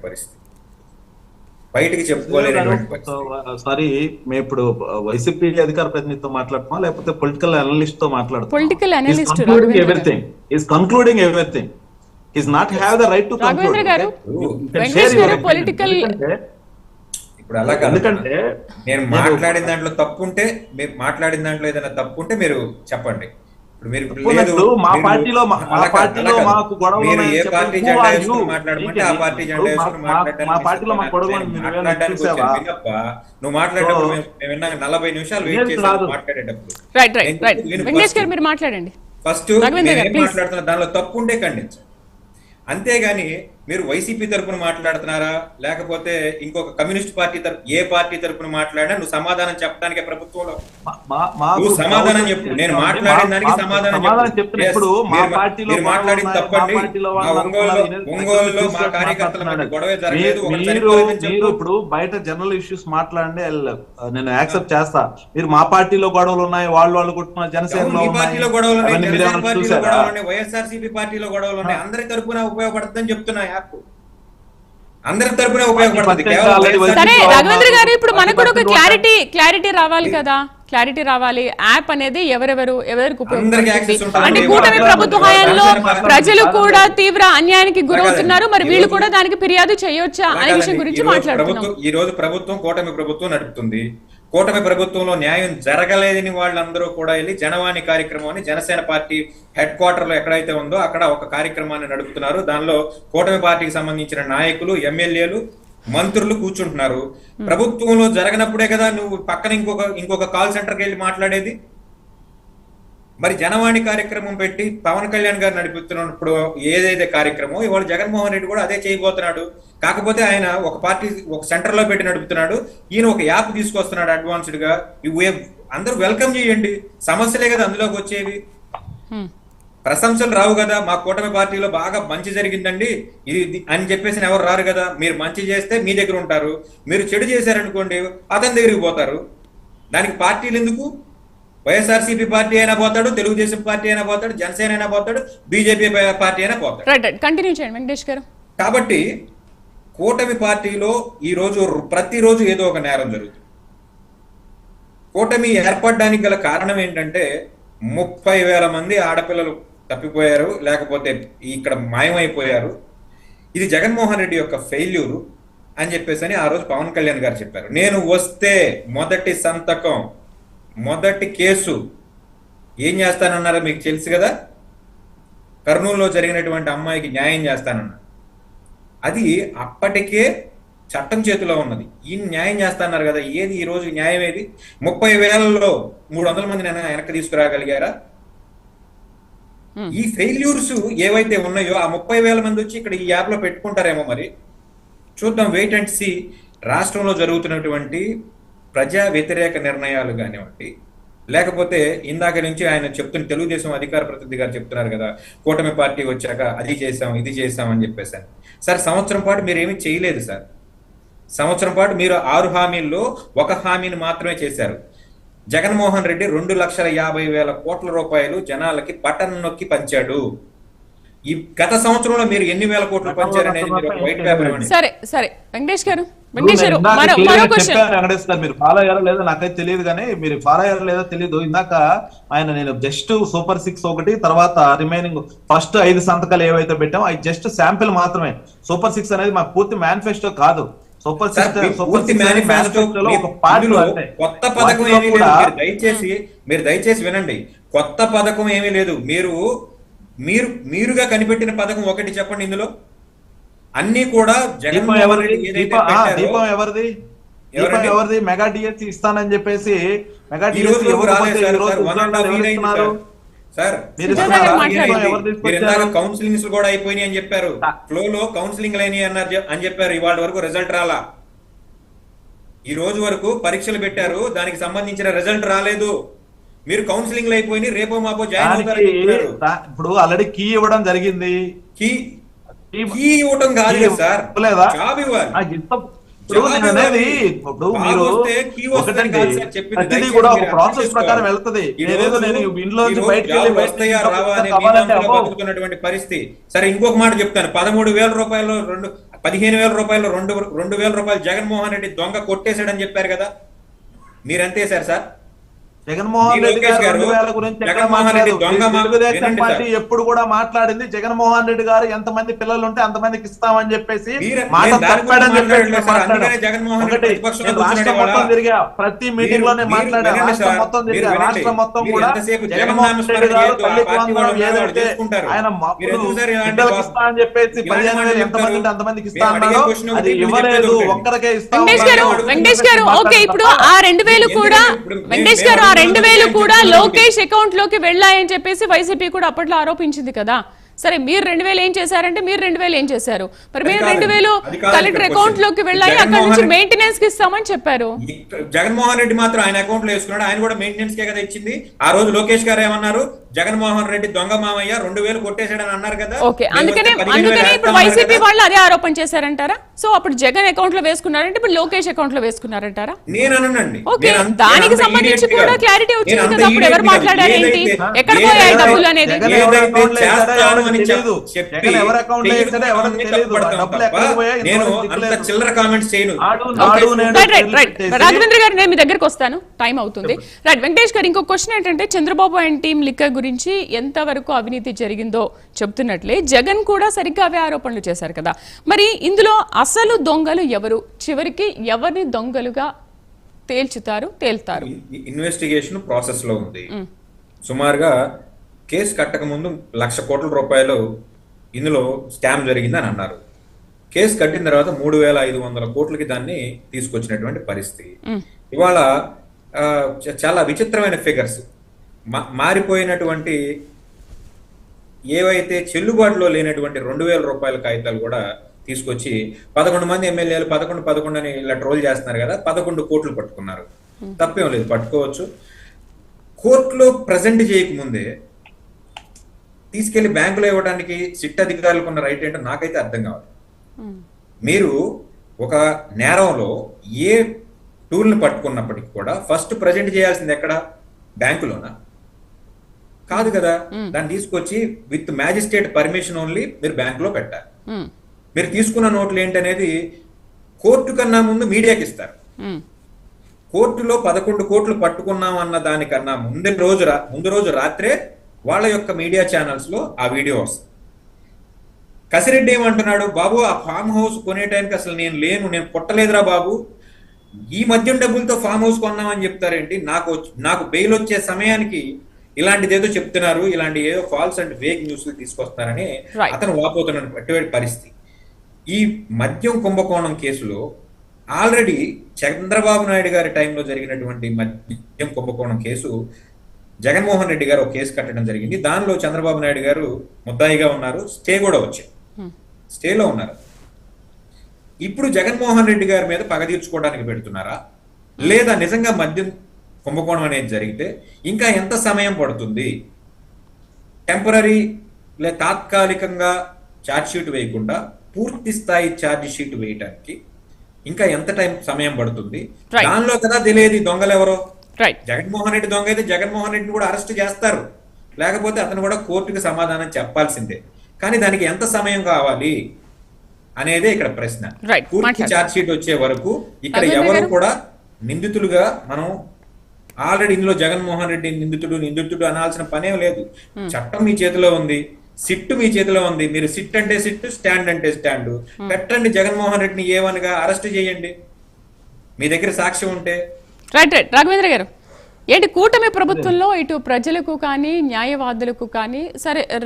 పరిస్థితి బయటికి చెప్పుకోలేనటువంటి పరిస్థితి. సారీ, మేము ఇప్పుడు వైసీపీ అధికార ప్రతినిధితో మాట్లాడుతున్నాం లేకపోతే పొలిటికల్ అనలిస్ట్ తో మాట్లాడుతున్నాం? Political analyst everything is concluding everything. Is not have the right to Raghavendra గారు, వెంకటేష్ గారు పొలిటికల్ ఇప్పుడు అలా కాదు. ఎందుకంటే నేను మాట్లాడిన దాంట్లో తప్పు ఉంటే, మీరు మాట్లాడిన దాంట్లో ఏదైనా తప్పు ఉంటే మీరు చెప్పండి. మా పార్టీలో మాకు గొడవ ఏ పార్టీ జెండా వేసుకుని మాట్లాడమంటే ఆ పార్టీ జెండా వేసుకుని నువ్వు మాట్లాడేటప్పుడు మేము విన్నాక 40 నిమిషాలు వెయిట్ చేసి మాట్లాడేటప్పుడు ఫస్ట్ మాట్లాడుతున్న దానిలో తప్పు ఉంటే ఖండించండి. అంతేగాని మీరు వైసీపీ తరపున మాట్లాడుతున్నారా లేకపోతే ఇంకొక కమ్యూనిస్ట్ పార్టీ ఏ పార్టీ తరపున మాట్లాడినా నువ్వు సమాధానం చెప్పడానికే ప్రభుత్వంలో నువ్వు సమాధానం చెప్పు. నేను మాట్లాడిన దానికి సమాధానం చెప్పు. మీరు మాట్లాడింది తప్పండి. ఒంగోలులో మా కార్యకర్తల మధ్య గొడవ జరగలేదు. ఇప్పుడు బయట జనరల్ ఇష్యూస్ మాట్లాడండి, నేను యాక్సెప్ట్ చేస్తా. మీరు మా పార్టీలో గొడవలు ఉన్నాయి, వాళ్ళు కొట్టుకున్న జనసేనలో పార్టీలో గొడవలు ఉన్నాయి, వైఎస్ఆర్సీపీ పార్టీలో గొడవలు ఉన్నాయి. అందరి తరపున ఉపయోగపడుతుందని చెప్తున్నా. అందరి తరపున ఉపయోగపడుతుంది. సరే రాఘవేంద్ర గారు, ఇప్పుడు మనకు కూడా ఒక క్లారిటీ రావాలి కదా. క్లారిటీ రావాలి. యాప్ అనేది ఎవరికి ఉపయోగపడుతుంది అంటే కూటమి ప్రభుత్వ హయాంలో ప్రజలు కూడా తీవ్ర అన్యాయానికి గురవుతున్నారు, మరి వీళ్ళు కూడా దానికి ఫిర్యాదు చేయొచ్చా అనే విషయం గురించి మాట్లాడుతున్నాం. ఈ రోజు ప్రభుత్వం కూటమి ప్రభుత్వం నడుపుతుంది. కూటమి ప్రభుత్వంలో న్యాయం జరగలేదని వాళ్ళందరూ కూడా వెళ్ళి జనవాణి కార్యక్రమం అని జనసేన పార్టీ హెడ్ క్వార్టర్ లో ఎక్కడైతే ఉందో అక్కడ ఒక కార్యక్రమాన్ని నడుపుతున్నారు. దానిలో కూటమి పార్టీకి సంబంధించిన నాయకులు, ఎమ్మెల్యేలు, మంత్రులు కూర్చుంటున్నారు. ప్రభుత్వంలో జరగనప్పుడే కదా నువ్వు పక్కన ఇంకొక కాల్ సెంటర్కి వెళ్ళి మాట్లాడేది. మరి జనవాణి కార్యక్రమం పెట్టి పవన్ కళ్యాణ్ గారు నడిపిస్తున్నప్పుడు ఏదైతే కార్యక్రమం ఇవాళ జగన్మోహన్ రెడ్డి కూడా అదే చేయబోతున్నాడు. కాకపోతే ఆయన ఒక పార్టీ ఒక సెంటర్ లో పెట్టి నడుపుతున్నాడు. ఈయన ఒక యాప్ తీసుకొస్తున్నాడు అడ్వాన్స్డ్ గా. అందరూ వెల్కమ్ చేయండి. సమస్యలే కదా అందులోకి వచ్చేవి, ప్రశంసలు రావు కదా. మా కూటమి పార్టీలో బాగా మంచి జరిగిందండి ఇది అని చెప్పేసి ఎవరు రారు కదా. మీరు మంచి చేస్తే మీ దగ్గర ఉంటారు, మీరు చెడు చేశారనుకోండి అతని దగ్గరికి పోతారు. దానికి పార్టీలు ఎందుకు? వైఎస్ఆర్సీపీ పార్టీ అయినా పోతాడు, తెలుగుదేశం పార్టీ అయినా పోతాడు, జనసేన అయినా పోతాడు, బీజేపీ పార్టీ అయినా పోతాడు. కంటిన్యూ చేయండి వెంకటేష్ గారు. కాబట్టి కూటమి పార్టీలో ఈ రోజు ప్రతిరోజు ఏదో ఒక నేరం జరుగుతుంది. కూటమి ఏర్పడడానికి గల కారణం ఏంటంటే 30,000 మంది ఆడపిల్లలు తప్పిపోయారు, లేకపోతే ఇక్కడ మాయమైపోయారు. ఇది జగన్మోహన్ రెడ్డి యొక్క ఫెయిల్యూరు అని చెప్పేసి ఆ రోజు పవన్ కళ్యాణ్ గారు చెప్పారు. నేను వస్తే మొదటి సంతకం, మొదటి కేసు ఏం చేస్తానన్నారో మీకు తెలుసు కదా. కర్నూలులో జరిగినటువంటి అమ్మాయికి న్యాయం చేస్తానన్నారు. అది అప్పటికే చట్టం చేతిలో ఉన్నది. ఈ న్యాయం చేస్తాన్నారు కదా. ఏది ఈ రోజు న్యాయం? ఏది? 30,000లో 300 మందిని వెనక్కి తీసుకురాగలిగారా? ఈ ఫెయిల్యూర్స్ ఏవైతే ఉన్నాయో ఆ 30,000 మంది వచ్చి ఇక్కడ ఈ యాప్ లో పెట్టుకుంటారేమో. మరి చూద్దాం, వెయిట్ అండ్ సీ. రాష్ట్రంలో జరుగుతున్నటువంటి ప్రజా వ్యతిరేక నిర్ణయాలు కానివ్వండి, లేకపోతే ఇందాక నుంచి ఆయన చెప్తున్న తెలుగుదేశం అధికార ప్రతినిధి గారు చెప్తున్నారు కదా, కూటమి పార్టీ వచ్చాక అది చేసాం ఇది చేసాం అని చెప్పేసి. సార్, సంవత్సరం పాటు మీరు ఏమీ చేయలేదు సార్. సంవత్సరం పాటు మీరు 6 హామీల్లో ఒక హామీని మాత్రమే చేశారు. జగన్మోహన్ రెడ్డి 2,50,000 కోట్ల రూపాయలు జనాలకి బటన్ నొక్కి పంచాడు. ఈ గత సంవత్సరంలో మీరు ఎన్ని వేల కోట్లు పంచారనేది వైట్ పేపర్ ఇవ్వండి. సరే సరే వెంకటేష్ గారు, వెంకటేష్ గారు మీరు ఫాలో అయ్యారో లేదో నాకైతే తెలియదు, కానీ మీరు ఫాలో అయ్యారో లేదో తెలియదు. ఇందాక నేను జస్ట్ సూపర్ 6 ఒకటి, తర్వాత రిమైనింగ్ ఫస్ట్ 5 సంతకాలు ఏవైతే పెట్టామో అవి జస్ట్ శాంపిల్ మాత్రమే. సూపర్ 6 అనేది మా పూర్తి మేనిఫెస్టో కాదు. సూపర్ 6 మేనిఫెస్టోలో ఒక పార్ట్. కొత్త పథకం ఏమీ లేదు. మీరు దయచేసి వినండి. కొత్త పథకం ఏమీ లేదు. మీరుగా కనిపెట్టిన పథకం ఒకటి చెప్పండి. ఇందులో అన్ని కూడా జగన్మోహన్ రెడ్డి దీపం ఎవరిది? మెగా డిఎస్సి ఇస్తానని చెప్పేసి మెగా డిఎస్సి కౌన్సిలింగ్స్ కూడా అయిపోయినాయి అని చెప్పారు. ఫ్లోలో కౌన్సిలింగ్ అయినాయి అని చెప్పారు. ఇవాళ వరకు రిజల్ట్ రాలా. ఈ రోజు వరకు పరీక్షలు పెట్టారు, దానికి సంబంధించిన రిజల్ట్ రాలేదు. మీరు కౌన్సిలింగ్ అయిపోయి రేపో మాపో జాయిన్ అవుతారు. ఇప్పుడు ఆల్రెడీ కీ ఇవ్వడం జరిగింది. కీ ఇవ్వడం కాదు సార్, జాబ్ ఇవ్వాలి. ఇప్పుడు నేను అనేది ఇప్పుడు మీరు ఒకటండి ప్రతిదీ కూడా ఒక ప్రాసెస్ ప్రకారం వెళ్తది. ఏదేదో నేను ఇంట్లో బతుకుతున్నటువంటి పరిస్థితి. సరే ఇంకొక మాట చెప్తాను. 13,000 రూపాయలు 15,000 రూపాయలు 2,000 రూపాయలు జగన్మోహన్ రెడ్డి దొంగ కొట్టేశాడని చెప్పారు కదా, మీరెంత వేశారు సార్? జగన్మోహన్ రెడ్డి గారు 2000 గురించి తెలుగుదేశం పార్టీ ఎప్పుడు కూడా మాట్లాడింది జగన్మోహన్ రెడ్డి గారు ఎంతమంది పిల్లలు ఉంటే అంతమందికి ఇస్తామని చెప్పేసి మాట తప్పాడని చెప్పేసి రాష్ట్రం మొత్తం తిరిగా, ప్రతి మీటింగ్ లోనే మాట్లాడా, రాష్ట్రం మొత్తం తిరిగా, రాష్ట్రం మొత్తం కూడా జగన్మోహన్ రెడ్డి గారు తల్లికి వందనం ఏదైతే ఆయన బిడ్డలకు ఇస్తా అని చెప్పేసి 15,000 ఎంతమంది ఉంటే అంతమందికి ఇస్తా అన్నాడు, అది ఇవ్వలేదు, ఒక్కరికే ఇస్తా. వెంకటేష్ గారు ఓకే, ఇప్పుడు ఆ 2,000 కూడా వెంకటేష్ గారు 2,000 కూడా లోకేష్ అకౌంట్ లోకి వెళ్ళాయని చెప్పేసి వైసీపీ కూడా అప్పట్లో ఆరోపించింది కదా. సరే మీరు 2,000 ఏం చేశారంటే మీరు 2,000 ఏం చేశారు? మరి మీరు 2,000 కలెక్టర్ అకౌంట్ లోకి వెళ్ళాయి, అక్కడ నుంచి మెయింటెనెన్స్ కి ఇస్తామని చెప్పారు. జగన్మోహన్ రెడ్డి మాత్రం ఆయన అకౌంట్ లో వేసుకున్నాడు, ఆయన కూడా మెయింటెనెన్స్ కే కదా ఇచ్చింది. ఆ రోజు లోకేష్ గారు ఏమన్నారు, జగన్మోహన్ రెడ్డి దొంగ మామయ్య 2,000 కొట్టేశాడని అన్నారు కదా. ఓకే, అందుకనే ఇప్పుడు వైసీపీ వాళ్ళు అదే ఆరోపణ చేశారంటారా? సో అప్పుడు జగన్ అకౌంట్ లో వేసుకున్నారంటే ఇప్పుడు లోకేష్ అకౌంట్ లో వేసుకున్నారంటారా? నేను అనండి. ఓకే, దానికి సంబంధించి కూడా క్లారిటీ వచ్చింది కదా. అప్పుడు ఎవరు మాట్లాడారు ఏంటి, ఎక్కడ పోయాయి డబ్బులు అనేది? రాఘవేంద్ర గారు నేను మీ దగ్గరకు వస్తాను, టైం అవుతుంది. రైట్ వెంకటేష్ గారు, ఇంకో క్వశ్చన్ ఏంటంటే చంద్రబాబు అండ్ టీం లిక్కర్ గురించి ఎంతవరకు అవినీతి జరిగిందో చెప్తున్నట్లే జగన్ కూడా సరిగ్గా అవే ఆరోపణలు చేశారు కదా. మరి ఇందులో అసలు దొంగలు ఎవరు, చివరికి ఎవరిని దొంగలుగా తేల్తారు? ఇన్వెస్టిగేషన్ ప్రాసెస్ లో ఉంది. సుమారుగా కేసు కట్టక ముందు 1,00,000 కోట్ల రూపాయలు ఇందులో స్కామ్ జరిగిందని అన్నారు. కేసు కట్టిన తర్వాత 3,500 కోట్లకి దాన్ని తీసుకొచ్చినటువంటి పరిస్థితి. ఇవాళ చాలా విచిత్రమైన ఫిగర్స్, మారిపోయినటువంటి ఏవైతే చెల్లుబాటులో లేనటువంటి 2,000 రూపాయల కాగితాలు కూడా తీసుకొచ్చి 11 మంది ఎమ్మెల్యేలు 11 అని ఇలా ట్రోల్ చేస్తున్నారు కదా, 11 కోట్లు పట్టుకున్నారు. తప్పేం లేదు, పట్టుకోవచ్చు. కోర్టులో ప్రజెంట్ చేయకముందే తీసుకెళ్లి బ్యాంకులో ఇవ్వడానికి సిట్ అధికారులకు ఉన్న రైట్ ఏంటో నాకైతే అర్థం కావాలి. మీరు ఒక నేరంలో ఏ టూల్ని పట్టుకున్నప్పటికీ కూడా ఫస్ట్ ప్రజెంట్ చేయాల్సింది ఎక్కడ, బ్యాంకులోనా? కాదు కదా. దాన్ని తీసుకొచ్చి విత్ మ్యాజిస్ట్రేట్ పర్మిషన్ ఓన్లీ మీరు బ్యాంకులో పెట్టాలి. మీరు తీసుకున్న నోట్లు ఏంటనేది కోర్టు కన్నా ముందు మీడియాకి ఇస్తారు. కోర్టులో 11 కోట్లు పట్టుకున్నాం అన్న దానికన్నా ముందు రోజు రాత్రే వాళ్ళ యొక్క మీడియా ఛానల్స్ లో ఆ వీడియో వస్తుంది. కసిరెడ్డి ఏమంటున్నాడు, బాబు ఆ ఫామ్ హౌస్ కొనే టైంకి అసలు నేను పుట్టలేదురా బాబు, ఈ మద్యం డబ్బులతో ఫామ్ హౌస్ కొన్నామని చెప్తారేంటి, నాకు బెయిల్ వచ్చే సమయానికి ఇలాంటిది ఏదో చెప్తున్నారు, ఇలాంటి ఏదో ఫాల్స్ అండ్ వేగ్ న్యూస్ తీసుకొస్తారని అతను వాపోతున్న పరిస్థితి. ఈ మద్యం కుంభకోణం కేసులో ఆల్రెడీ చంద్రబాబు నాయుడు గారి టైంలో జరిగినటువంటి మద్యం కుంభకోణం కేసు జగన్మోహన్ రెడ్డి గారు ఒక కేసు కట్టడం జరిగింది. దానిలో చంద్రబాబు నాయుడు గారు ముద్దాయిగా ఉన్నారు, స్టే కూడా వచ్చాయి, స్టేలో ఉన్నారు. ఇప్పుడు జగన్మోహన్ రెడ్డి గారి మీద పగ తీర్చుకోవడానికి పెడుతున్నారా, లేదా నిజంగా మద్యం కుంభకోణం అనేది జరిగితే ఇంకా ఎంత సమయం పడుతుంది, టెంపరీ లేదా తాత్కాలికంగా ఛార్జ్ షీట్ వేయకుండా పూర్తి స్థాయి ఛార్జ్ షీట్ వేయడానికి ఇంకా ఎంత సమయం పడుతుంది? దానిలో కదా తెలియదు దొంగలు ఎవరో. జగన్మోహన్ రెడ్డి దొంగ అయితే జగన్మోహన్ రెడ్డిని కూడా అరెస్ట్ చేస్తారు, లేకపోతే అతను కూడా కోర్టుకి సమాధానం చెప్పాల్సిందే. కానీ దానికి ఎంత సమయం కావాలి అనేదే ఇక్కడ ప్రశ్న. పూర్తి ఛార్జ్ షీట్ వచ్చే వరకు ఇక్కడ ఎవరు కూడా నిందితులుగా మనం ఆల్రెడీ ఇందులో జగన్మోహన్ రెడ్డి నిందితుడు అనాల్సిన పనేం లేదు. చట్టం మీ చేతిలో ఉంది, సిట్ మీ చేతిలో ఉంది. మీరు సిట్ అంటే సిట్, స్టాండ్ అంటే స్టాండ్ పెట్టండి. జగన్మోహన్ రెడ్డిని ఏవనగా అరెస్ట్ చేయండి మీ దగ్గర సాక్ష్యం ఉంటే. రైట్ రాఘవేంద్ర గారు, ఏంటి కూటమి ప్రభుత్వంలో ఇటు ప్రజలకు కానీ న్యాయవాదులకు కానీ సరే